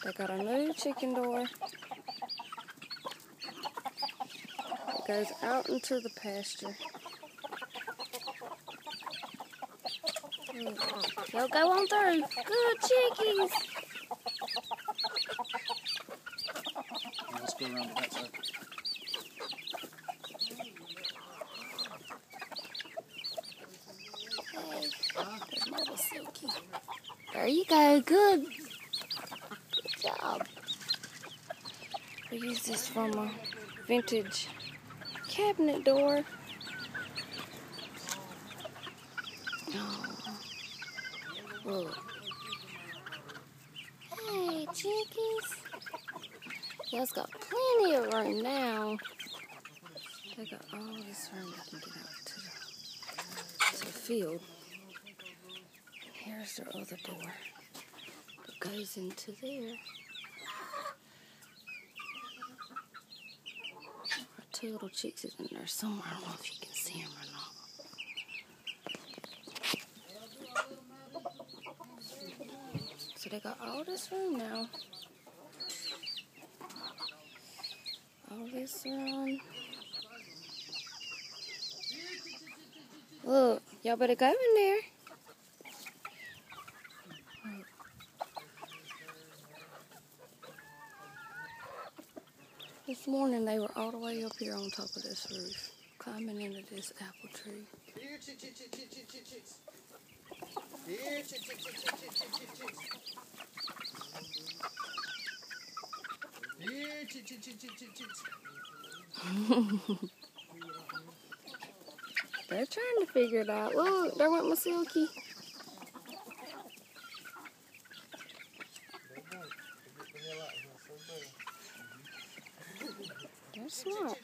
They got a new chicken door. It goes out into the pasture. Y'all go on through. Good chickies. Let's go around to that side. Hey, there's my little Silky. There you go. Good. Good job. We use this from a vintage cabinet door. Oh, look. Hey, chickies. Y'all's got plenty of room now. They got all this room they can get out to the field. Here's their other door that goes into there. Our two little chicks is in there somewhere. I don't know if you can see them or not. So they got all this room now. All this room. Look, y'all better go in there. This morning they were all the way up here on top of this roof, climbing into this apple tree. Here, chicks. Here, chicks. Here, chicks. They're trying to figure it out. Look, there went my Silky. They're smart.